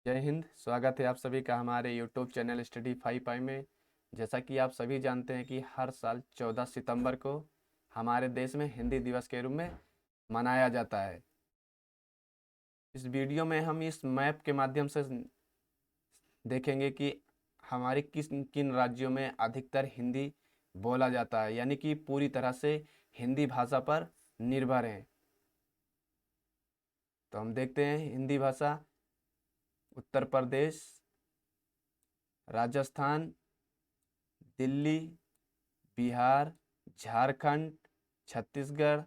जय हिंद। स्वागत है आप सभी का हमारे यूट्यूब चैनल स्टडी 5 में। जैसा कि आप सभी जानते हैं कि हर साल 14 सितंबर को हमारे देश में हिंदी दिवस के रूप में मनाया जाता है। इस वीडियो में हम इस मैप के माध्यम से देखेंगे कि हमारे किस किन राज्यों में अधिकतर हिंदी बोला जाता है, यानी कि पूरी तरह से हिंदी भाषा पर निर्भर है। तो हम देखते हैं हिंदी भाषा उत्तर प्रदेश, राजस्थान, दिल्ली, बिहार, झारखंड, छत्तीसगढ़,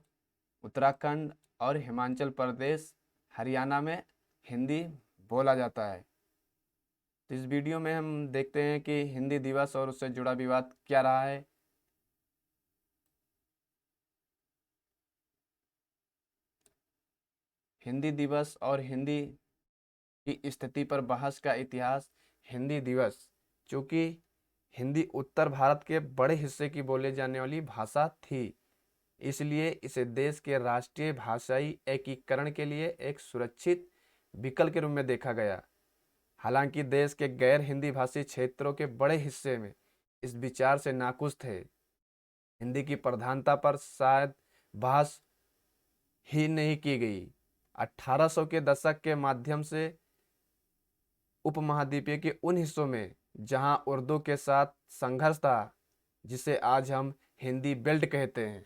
उत्तराखंड और हिमाचल प्रदेश, हरियाणा में हिंदी बोला जाता है। तो इस वीडियो में हम देखते हैं कि हिंदी दिवस और उससे जुड़ा विवाद क्या रहा है। हिंदी दिवस और हिंदी की स्थिति पर बहस का इतिहास। हिंदी दिवस, चूँकि हिंदी उत्तर भारत के बड़े हिस्से की बोले जाने वाली भाषा थी, इसलिए इसे देश के राष्ट्रीय भाषाई एकीकरण के लिए एक सुरक्षित विकल्प के रूप में देखा गया। हालांकि देश के गैर हिंदी भाषी क्षेत्रों के बड़े हिस्से में इस विचार से नाखुश थे। हिंदी की प्रधानता पर शायद बहस ही नहीं की गई। 1800 के दशक के माध्यम से उपमहाद्वीपीय के उन हिस्सों में जहां उर्दू के साथ संघर्ष था, जिसे आज हम हिंदी बेल्ट कहते हैं।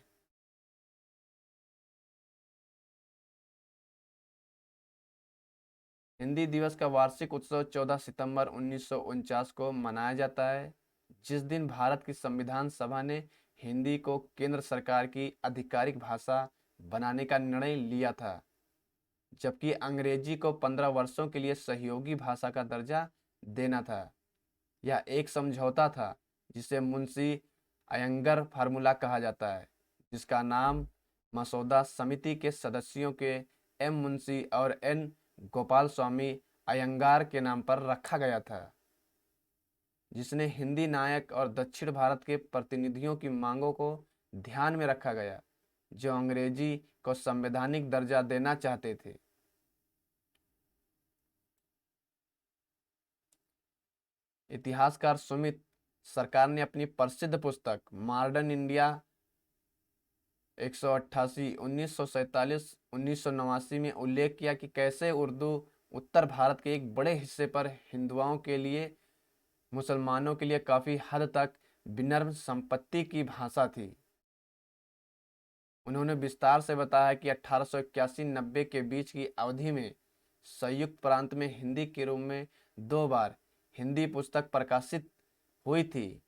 हिंदी दिवस का वार्षिक उत्सव 14 सितंबर 1949 को मनाया जाता है, जिस दिन भारत की संविधान सभा ने हिंदी को केंद्र सरकार की आधिकारिक भाषा बनाने का निर्णय लिया था, जबकि अंग्रेजी को 15 वर्षों के लिए सहयोगी भाषा का दर्जा देना था। यह एक समझौता था जिसे मुंशी अयंगर फार्मूला कहा जाता है, जिसका नाम मसौदा समिति के सदस्यों के एम मुंशी और एन गोपाल स्वामी अयंगार के नाम पर रखा गया था, जिसने हिंदी नायक और दक्षिण भारत के प्रतिनिधियों की मांगों को ध्यान में रखा गया, जो अंग्रेजी को संवैधानिक दर्जा देना चाहते थे। इतिहासकार सुमित सरकार ने अपनी प्रसिद्ध पुस्तक मॉडर्न इंडिया 188 1947 1989 में उल्लेख किया कि कैसे उर्दू उत्तर भारत के एक बड़े हिस्से पर हिंदुओं के लिए, मुसलमानों के लिए काफ़ी हद तक विनम्र संपत्ति की भाषा थी। उन्होंने विस्तार से बताया कि 1881-90 के बीच की अवधि में संयुक्त प्रांत में हिंदी के रूप में 2 बार हिंदी पुस्तक प्रकाशित हुई थी।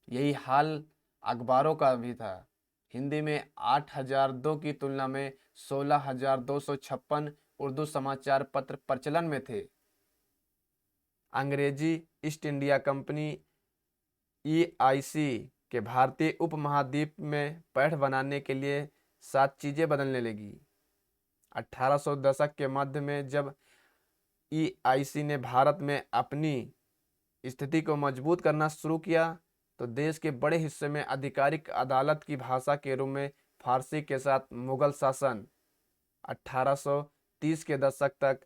यही हाल अखबारों का भी था। हिंदी में 8002 की तुलना में 16,256 उर्दू समाचार पत्र प्रचलन में थे। अंग्रेजी ईस्ट इंडिया कंपनी EIC के भारतीय उपमहाद्वीप में पैठ बनाने के लिए 7 चीज़ें बदलने लगी। 1800 दशक के मध्य में जब EIC ने भारत में अपनी स्थिति को मजबूत करना शुरू किया, तो देश के बड़े हिस्से में आधिकारिक अदालत की भाषा के रूप में फारसी के साथ मुगल शासन। 1830 के दशक तक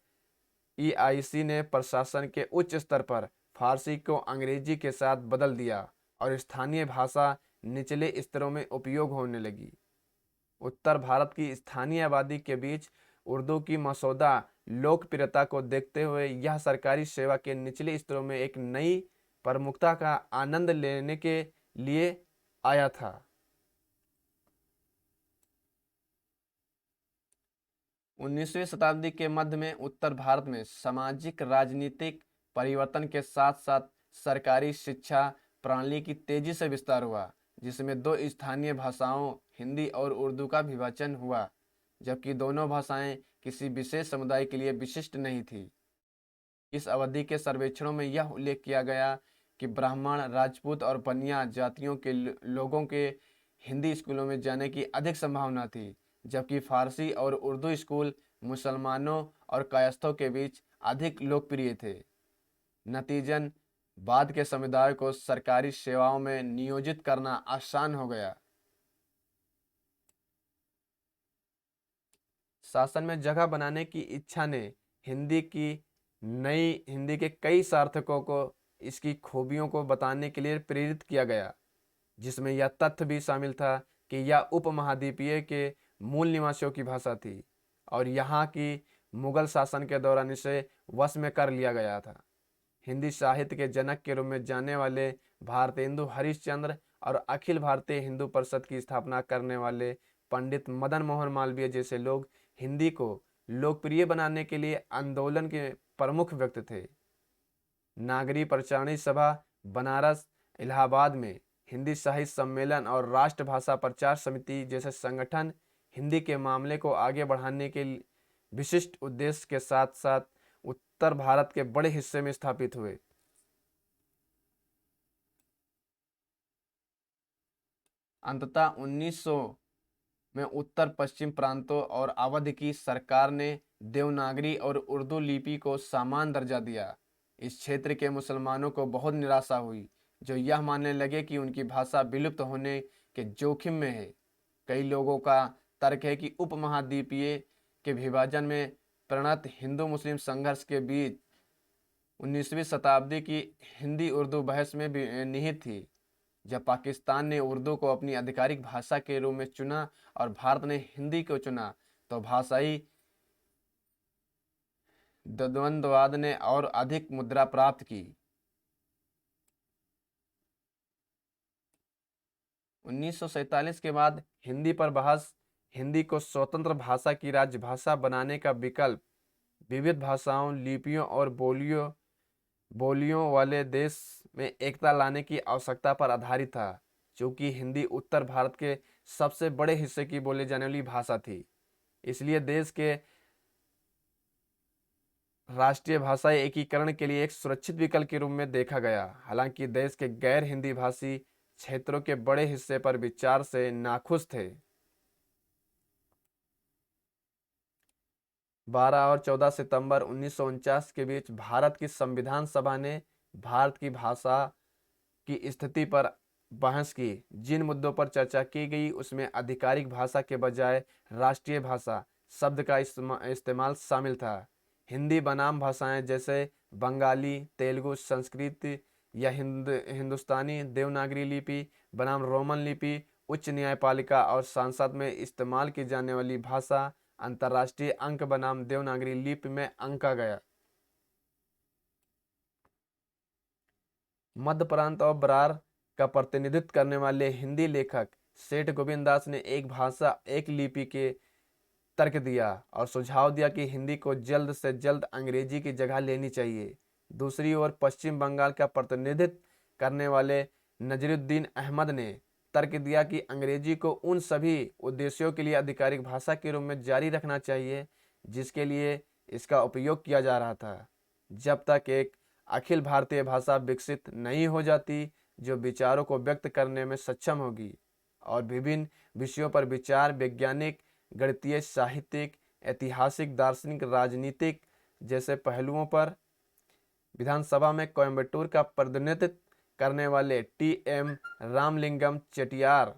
EIC ने प्रशासन के उच्च स्तर पर फारसी को अंग्रेजी के साथ बदल दिया और स्थानीय भाषा निचले स्तरों में उपयोग होने लगी। उत्तर भारत की स्थानीय आबादी के बीच उर्दू की मसौदा लोकप्रियता को देखते हुए यह सरकारी सेवा के निचले स्तरों में एक नई प्रमुखता का आनंद लेने के लिए आया था। 19वीं शताब्दी के मध्य में उत्तर भारत में सामाजिक राजनीतिक परिवर्तन के साथ साथ सरकारी शिक्षा प्रणाली की तेजी से विस्तार हुआ, जिसमें 2 स्थानीय भाषाओं हिंदी और उर्दू का विभाजन हुआ, जबकि दोनों भाषाएं किसी विशेष समुदाय के लिए विशिष्ट नहीं थी। इस अवधि के सर्वेक्षणों में यह उल्लेख किया गया कि ब्राह्मण, राजपूत और बनिया जातियों के लोगों के हिंदी स्कूलों में जाने की अधिक संभावना थी, जबकि फारसी और उर्दू स्कूल मुसलमानों और कायस्थों के बीच अधिक लोकप्रिय थे। नतीजन बाद के समुदाय को सरकारी सेवाओं में नियोजित करना आसान हो गया। शासन में जगह बनाने की इच्छा ने हिंदी की नई हिंदी के कई सार्थकों को इसकी खूबियों को बताने के लिए प्रेरित किया गया, जिसमें यह तथ्य भी शामिल था कि यह उपमहाद्वीपीय के मूल निवासियों की भाषा थी और यहाँ की मुगल शासन के दौरान इसे वश में कर लिया गया था। हिंदी साहित्य के जनक के रूप में जाने वाले भारतेंदु हरिश्चंद्र और अखिल भारतीय हिंदू परिषद की स्थापना करने वाले पंडित मदन मोहन मालवीय जैसे लोग हिंदी को लोकप्रिय बनाने के लिए आंदोलन के प्रमुख व्यक्ति थे। नागरी प्रचारणी सभा, बनारस, इलाहाबाद में हिंदी साहित्य सम्मेलन और राष्ट्रभाषा प्रचार समिति जैसे संगठन हिंदी के मामले को आगे बढ़ाने के विशिष्ट उद्देश्य के साथ साथ उत्तर भारत के बड़े हिस्से में स्थापित हुए। अंततः 1900 में उत्तर पश्चिम प्रांतों और अवध की सरकार ने देवनागरी और उर्दू लिपि को समान दर्जा दिया। इस क्षेत्र के मुसलमानों को बहुत निराशा हुई, जो यह मानने लगे कि उनकी भाषा विलुप्त होने के जोखिम में है। कई लोगों का तर्क है कि उपमहाद्वीपीय के विभाजन में प्रणत हिंदू मुस्लिम संघर्ष के बीच 19वीं शताब्दी की हिंदी उर्दू बहस में भी निहित थी। जब पाकिस्तान ने उर्दू को अपनी आधिकारिक भाषा के रूप में चुना और भारत ने हिंदी को चुना, तो भाषाई द्वंद्ववाद ने और अधिक मुद्रा प्राप्त की। 1947 के बाद हिंदी पर बहस, हिंदी को स्वतंत्र भाषा की राजभाषा बनाने का विकल्प, विविध भाषाओं, लिपियों और बोलियों वाले देश में एकता लाने की आवश्यकता पर आधारित था। चूंकि हिंदी उत्तर भारत के सबसे बड़े हिस्से की बोली जाने वाली भाषा थी, इसलिए देश के राष्ट्रीय भाषा एकीकरण के लिए एक सुरक्षित विकल्प के रूप में देखा गया। हालांकि देश के गैर हिंदी भाषी क्षेत्रों के बड़े हिस्से पर विचार से नाखुश थे। 12 और 14 सितंबर 1949 के बीच भारत की संविधान सभा ने भारत की भाषा की स्थिति पर बहस की। जिन मुद्दों पर चर्चा की गई उसमें आधिकारिक भाषा के बजाय राष्ट्रीय भाषा शब्द का इस्तेमाल शामिल था। हिंदी बनाम भाषाएं जैसे बंगाली, तेलुगु, संस्कृत या हिंदुस्तानी देवनागरी लिपि बनाम रोमन लिपि, उच्च न्यायपालिका और संसद में इस्तेमाल की जाने वाली भाषा अंतर्राष्ट्रीय अंक बनाम देवनागरी लिपि में अंका गया। मध्य प्रांत और बरार का प्रतिनिधित्व करने वाले हिंदी लेखक सेठ गोविंद दास ने एक भाषा एक लिपि के तर्क दिया और सुझाव दिया कि हिंदी को जल्द से जल्द अंग्रेजी की जगह लेनी चाहिए। दूसरी ओर पश्चिम बंगाल का प्रतिनिधित्व करने वाले नजरुद्दीन अहमद ने तर्क दिया कि अंग्रेजी को उन सभी उद्देश्यों के लिए आधिकारिक भाषा के रूप में जारी रखना चाहिए जिसके लिए इसका उपयोग किया जा रहा था, जब तक एक अखिल भारतीय भाषा विकसित नहीं हो जाती जो विचारों को व्यक्त करने में सक्षम होगी और विभिन्न विषयों पर विचार, वैज्ञानिक, गणितीय, साहित्यिक, ऐतिहासिक, दार्शनिक, राजनीतिक जैसे पहलुओं पर। विधानसभा में कोयम्बटूर का प्रतिनिधित्व करने वाले टी.एम. रामलिंगम चेटियार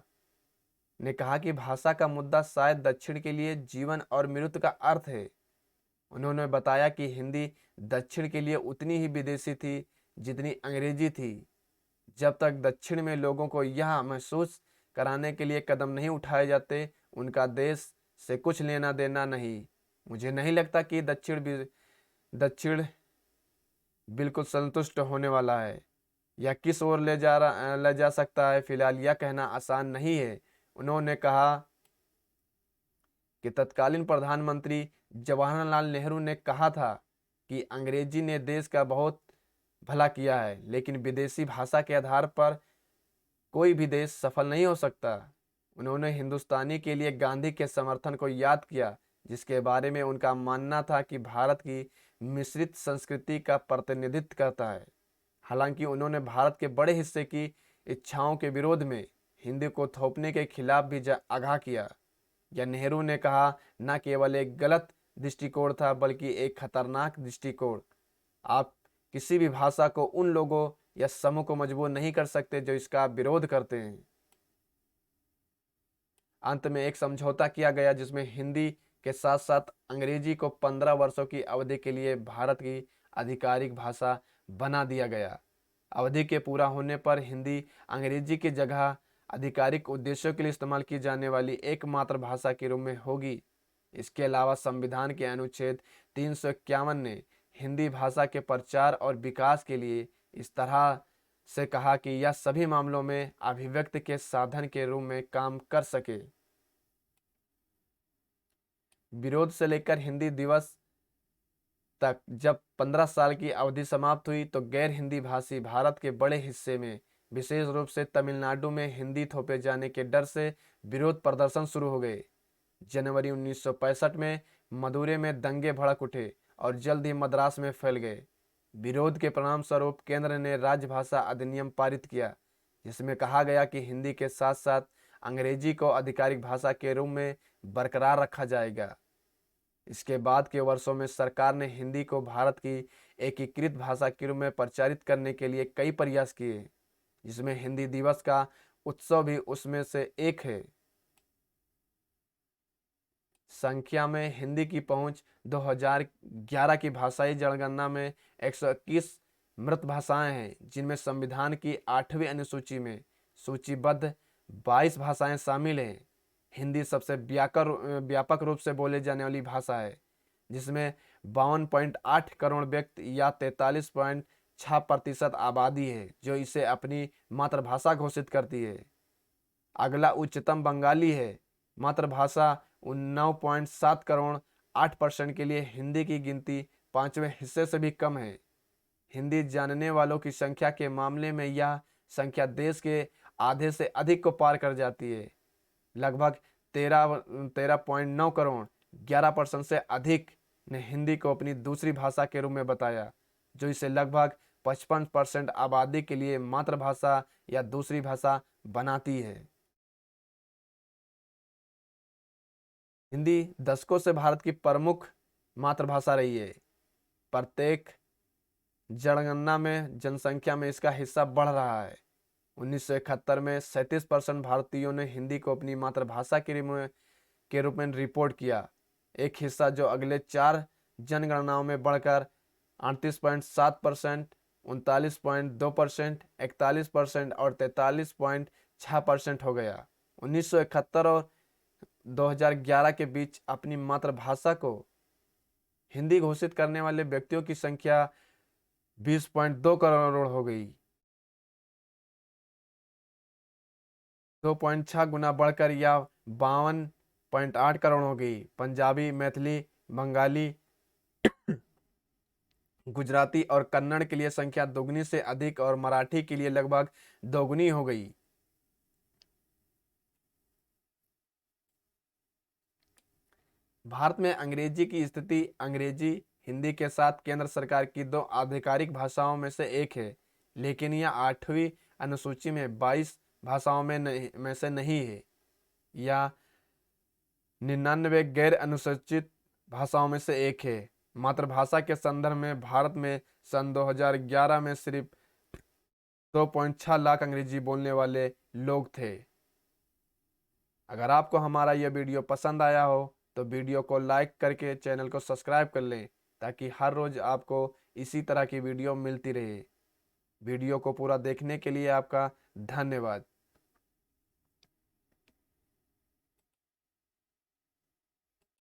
ने कहा कि भाषा का मुद्दा शायद दक्षिण के लिए जीवन और मृत्यु का अर्थ है। उन्होंने बताया कि हिंदी दक्षिण के लिए उतनी ही विदेशी थी जितनी अंग्रेजी थी। जब तक दक्षिण में लोगों को यह महसूस कराने के लिए कदम नहीं उठाए जाते, उनका देश से कुछ लेना देना नहीं। मुझे नहीं लगता कि दक्षिण बिल्कुल संतुष्ट होने वाला है। यह किस ओर ले जा सकता है, फिलहाल यह कहना आसान नहीं है। उन्होंने कहा कि तत्कालीन प्रधानमंत्री जवाहरलाल नेहरू ने कहा था कि अंग्रेजी ने देश का बहुत भला किया है, लेकिन विदेशी भाषा के आधार पर कोई भी देश सफल नहीं हो सकता। उन्होंने हिंदुस्तानी के लिए गांधी के समर्थन को याद किया, जिसके बारे में उनका मानना था कि भारत की मिश्रित संस्कृति का प्रतिनिधित्व करता है। हालांकि उन्होंने भारत के बड़े हिस्से की इच्छाओं के विरोध में हिंदी को थोपने के खिलाफ भी आगाह किया। यह नेहरू ने कहा न केवल एक गलत दृष्टिकोण था बल्कि एक खतरनाक दृष्टिकोण। आप किसी भी भाषा को उन लोगों या समूह को मजबूर नहीं कर सकते जो इसका विरोध करते हैं। अंत में एक समझौता किया गया जिसमें हिंदी के साथ साथ अंग्रेजी को 15 वर्षों की अवधि के लिए भारत की आधिकारिक भाषा बना दिया गया। अवधि के पूरा होने पर हिंदी अंग्रेजी की जगह आधिकारिक उद्देश्यों के लिए इस्तेमाल की जाने वाली एकमात्र भाषा के रूप में होगी। इसके अलावा संविधान के अनुच्छेद 351 ने हिंदी भाषा के प्रचार और विकास के लिए इस तरह से कहा कि यह सभी मामलों में अभिव्यक्ति के साधन के रूप में काम कर सके। विरोध से लेकर हिंदी दिवस तक जब 15 साल की अवधि समाप्त हुई तो गैर हिंदी भाषी भारत के बड़े हिस्से में, विशेष रूप से तमिलनाडु में हिंदी थोपे जाने के डर से विरोध प्रदर्शन शुरू हो गए। जनवरी 1965 में मदुरै में दंगे भड़क उठे और जल्द ही मद्रास में फैल गए। विरोध के परिणाम स्वरूप केंद्र ने राजभाषा अधिनियम पारित किया, जिसमें कहा गया कि हिंदी के साथ साथ अंग्रेजी को आधिकारिक भाषा के रूप में बरकरार रखा जाएगा। इसके बाद के वर्षों में सरकार ने हिंदी को भारत की एकीकृत भाषा के रूप में प्रचारित करने के लिए कई प्रयास किए, जिसमें हिंदी दिवस का उत्सव भी उसमें से एक है। संख्या में हिंदी की पहुंच 2011 की भाषाई जनगणना में 121 मृत भाषाएं हैं, जिनमें संविधान की 8वीं अनुसूची में सूचीबद्ध 22 भाषाएं शामिल हैं। हिंदी सबसे व्यापक रूप से बोले जाने वाली भाषा है, जिसमें 52.8 करोड़ व्यक्ति या 43.6% आबादी है जो इसे अपनी मातृभाषा घोषित करती है। अगला उच्चतम बंगाली है। मातृभाषा 9.7 करोड़ 8% के लिए हिंदी की गिनती 5वें हिस्से से भी कम है। हिंदी जानने वालों की संख्या के मामले में यह संख्या देश के आधे से अधिक को पार कर जाती है। लगभग 13.9 करोड़ 11% से अधिक ने हिंदी को अपनी दूसरी भाषा के रूप में बताया, जो इसे लगभग 55% आबादी के लिए मातृभाषा या दूसरी भाषा बनाती है। हिंदी दशकों से भारत की प्रमुख मातृभाषा रही है। प्रत्येक जनगणना में जनसंख्या में इसका हिस्सा बढ़ रहा है। 1971 में 37% भारतीयों ने हिंदी को अपनी मातृभाषा के रूप में रिपोर्ट किया। एक हिस्सा जो अगले 4 जनगणनाओं में बढ़कर 38.7%, 39.2%, 41% और 43.6% हो गया। 1971 और 2011 के बीच अपनी मातृभाषा को हिंदी घोषित करने वाले व्यक्तियों की संख्या 20.2 करोड़ हो गई, 2.6 गुना बढ़कर यह 52.8 करोड़ हो गई। पंजाबी, मैथिली, बंगाली, गुजराती और कन्नड़ के लिए संख्या दोगुनी से अधिक और मराठी के लिए लगभग दोगुनी हो गई। भारत में अंग्रेजी की स्थिति अंग्रेजी हिंदी के साथ केंद्र सरकार की 2 आधिकारिक भाषाओं में से एक है, लेकिन यह 8वीं अनुसूची में 22 भाषाओं में से नहीं है। यह 99 गैर अनुसूचित भाषाओं में से एक है। मातृभाषा के संदर्भ में भारत में सन 2011 में सिर्फ 2.6 लाख अंग्रेजी बोलने वाले लोग थे। अगर आपको हमारा यह वीडियो पसंद आया हो तो वीडियो को लाइक करके चैनल को सब्सक्राइब कर लें, ताकि हर रोज आपको इसी तरह की वीडियो मिलती रहे। वीडियो को पूरा देखने के लिए आपका धन्यवाद।